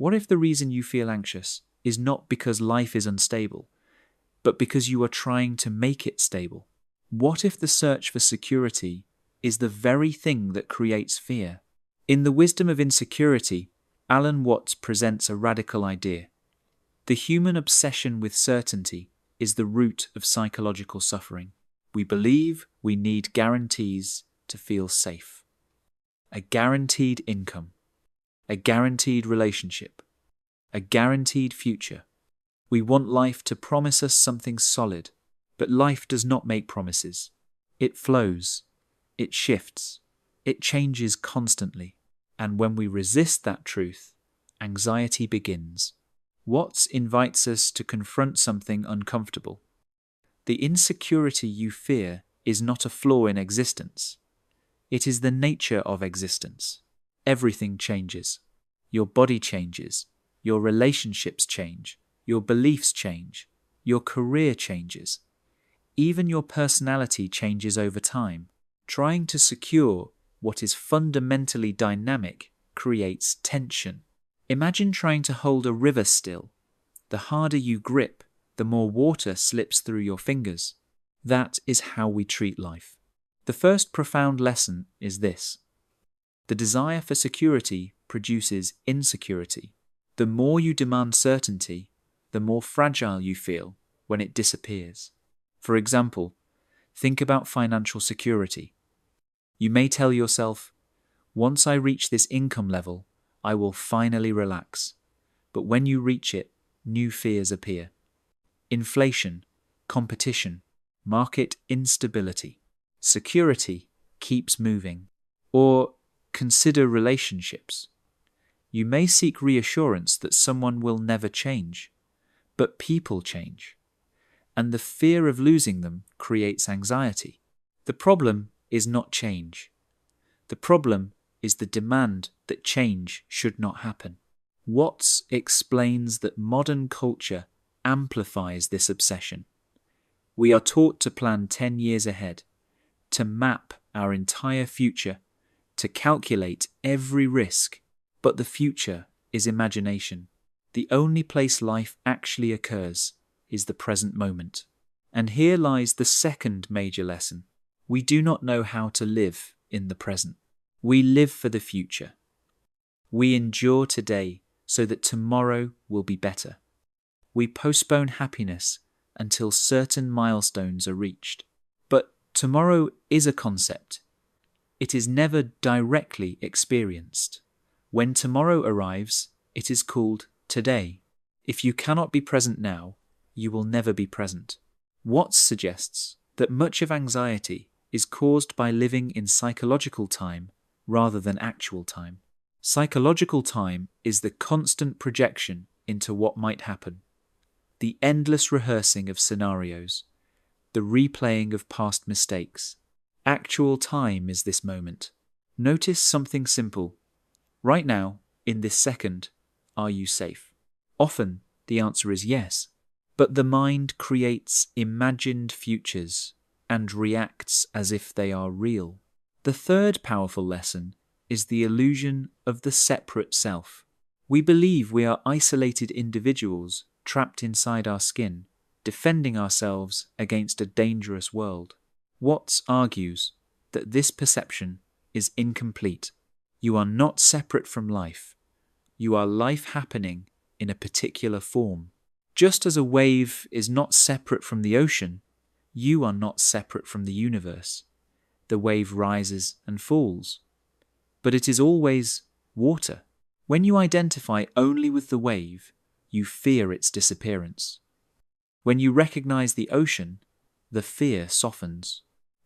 What if the reason you feel anxious is not because life is unstable, but because you are trying to make it stable? What if the search for security is the very thing that creates fear? In The Wisdom of Insecurity, Alan Watts presents a radical idea. The human obsession with certainty is the root of psychological suffering. We believe we need guarantees to feel safe. A guaranteed income, a guaranteed relationship, a guaranteed future. We want life to promise us something solid, but life does not make promises. It flows, it shifts, it changes constantly. And when we resist that truth, anxiety begins. Watts invites us to confront something uncomfortable. The insecurity you fear is not a flaw in existence. It is the nature of existence. Everything changes. Your body changes. Your relationships change. Your beliefs change. Your career changes. Even your personality changes over time. Trying to secure what is fundamentally dynamic creates tension. Imagine trying to hold a river still. The harder you grip, the more water slips through your fingers. That is how we treat life. The first profound lesson is this. The desire for security produces insecurity. The more you demand certainty, the more fragile you feel when it disappears. For example, think about financial security. You may tell yourself, once I reach this income level, I will finally relax. But when you reach it, new fears appear. Inflation, competition, market instability. Security keeps moving. Or consider relationships. You may seek reassurance that someone will never change, but people change. And the fear of losing them creates anxiety. The problem is not change. The problem is the demand that change should not happen. Watts explains that modern culture amplifies this obsession. We are taught to plan 10 years ahead, to map our entire future, to calculate every risk, but the future is imagination. The only place life actually occurs is the present moment. And here lies the second major lesson. We do not know how to live in the present. We live for the future. We endure today so that tomorrow will be better. We postpone happiness until certain milestones are reached. But tomorrow is a concept. It is never directly experienced. When tomorrow arrives, it is called today. If you cannot be present now, you will never be present. Watts suggests that much of anxiety is caused by living in psychological time rather than actual time. Psychological time is the constant projection into what might happen, the endless rehearsing of scenarios, the replaying of past mistakes. Actual time is this moment. Notice something simple. Right now, in this second, are you safe? Often, the answer is yes, but the mind creates imagined futures and reacts as if they are real. The third powerful lesson is the illusion of the separate self. We believe we are isolated individuals trapped inside our skin, defending ourselves against a dangerous world. Watts argues that this perception is incomplete. You are not separate from life. You are life happening in a particular form. Just as a wave is not separate from the ocean, you are not separate from the universe. The wave rises and falls, but it is always water. When you identify only with the wave, you fear its disappearance. When you recognize the ocean, the fear softens.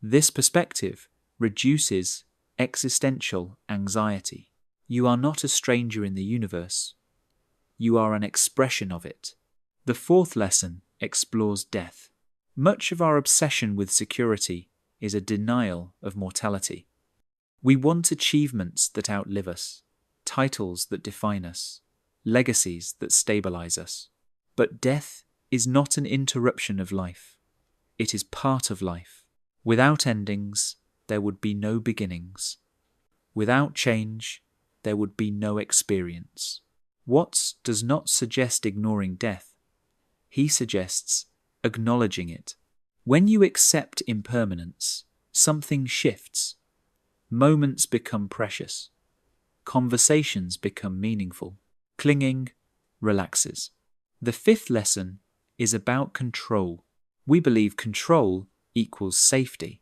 This perspective reduces existential anxiety. You are not a stranger in the universe. You are an expression of it. The fourth lesson explores death. Much of our obsession with security is a denial of mortality. We want achievements that outlive us, titles that define us, legacies that stabilize us. But death is not an interruption of life. It is part of life. Without endings, there would be no beginnings. Without change, there would be no experience. Watts does not suggest ignoring death. He suggests acknowledging it. When you accept impermanence, something shifts. Moments become precious. Conversations become meaningful. Clinging relaxes. The fifth lesson is about control. We believe control equals safety,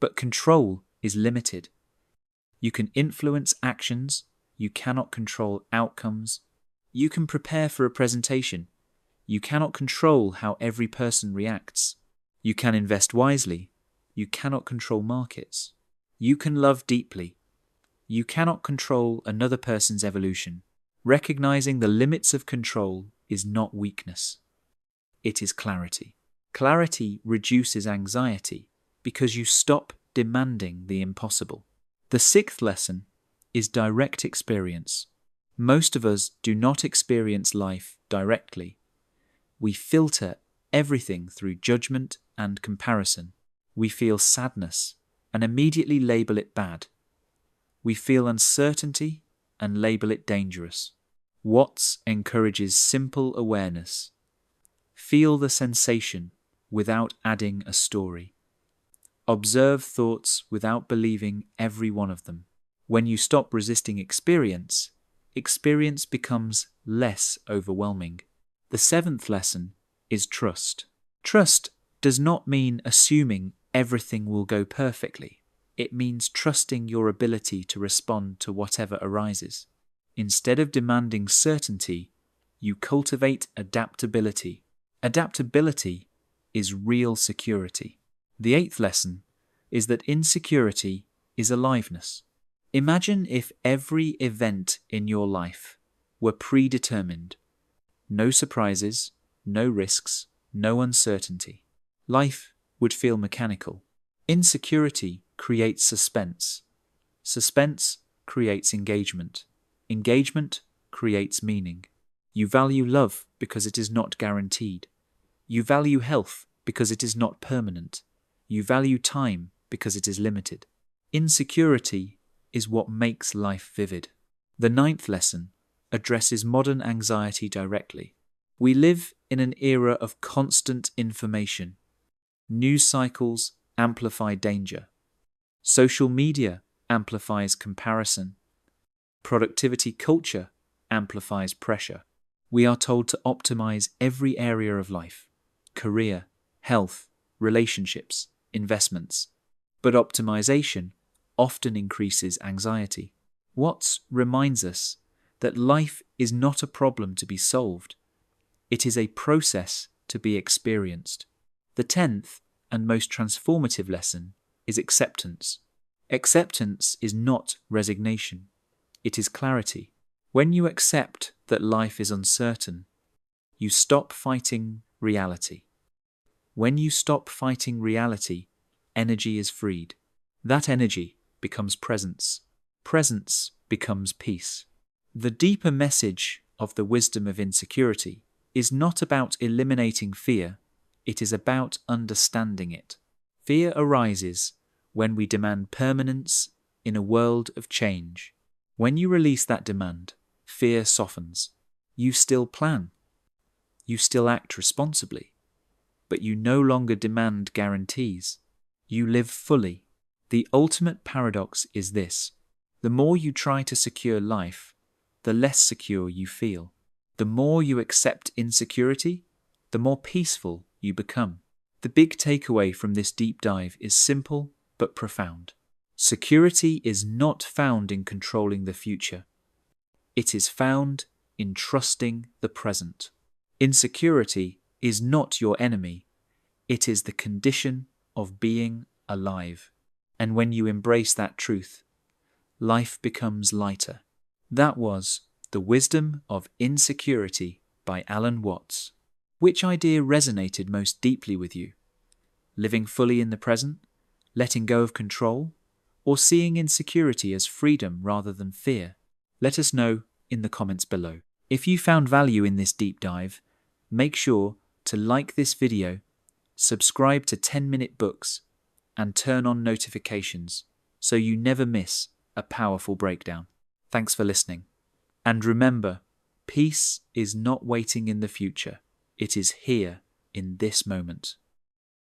but control is limited. You can influence actions, you cannot control outcomes. You can prepare for a presentation. You cannot control how every person reacts. You can invest wisely. You cannot control markets. You can love deeply. You cannot control another person's evolution. Recognizing the limits of control is not weakness. It is clarity. Clarity reduces anxiety because you stop demanding the impossible. The sixth lesson is direct experience. Most of us do not experience life directly. We filter everything through judgment and comparison. We feel sadness and immediately label it bad. We feel uncertainty and label it dangerous. Watts encourages simple awareness. Feel the sensation without adding a story. Observe thoughts without believing every one of them. When you stop resisting experience, experience becomes less overwhelming. The seventh lesson is trust. Trust does not mean assuming everything will go perfectly. It means trusting your ability to respond to whatever arises. Instead of demanding certainty, you cultivate adaptability. Adaptability is real security. The eighth lesson is that insecurity is aliveness. Imagine if every event in your life were predetermined. No surprises, no risks, no uncertainty. Life would feel mechanical. Insecurity creates suspense. Suspense creates engagement. Engagement creates meaning. You value love because it is not guaranteed. You value health because it is not permanent. You value time because it is limited. Insecurity is what makes life vivid. The ninth lesson addresses modern anxiety directly. We live in an era of constant information. News cycles amplify danger. Social media amplifies comparison. Productivity culture amplifies pressure. We are told to optimize every area of life: career, health, relationships, investments. But optimization often increases anxiety. Watts reminds us that life is not a problem to be solved. It is a process to be experienced. The 10th and most transformative lesson is acceptance. Acceptance is not resignation. It is clarity. When you accept that life is uncertain, you stop fighting reality. When you stop fighting reality, energy is freed. That energy becomes presence. Presence becomes peace. The deeper message of the wisdom of insecurity is not about eliminating fear, it is about understanding it. Fear arises when we demand permanence in a world of change. When you release that demand, fear softens. You still plan. You still act responsibly. But you no longer demand guarantees. You live fully. The ultimate paradox is this: the more you try to secure life, the less secure you feel. The more you accept insecurity, the more peaceful you become. The big takeaway from this deep dive is simple but profound. Security is not found in controlling the future. It is found in trusting the present. Insecurity is not your enemy. It is the condition of being alive. And when you embrace that truth, life becomes lighter. That was The Wisdom of Insecurity by Alan Watts. Which idea resonated most deeply with you? Living fully in the present? Letting go of control? Or seeing insecurity as freedom rather than fear? Let us know in the comments below. If you found value in this deep dive, make sure to like this video, subscribe to 10-Minute Books, and turn on notifications so you never miss a powerful breakdown. Thanks for listening. And remember, Peace is not waiting in the future. It is here in this moment.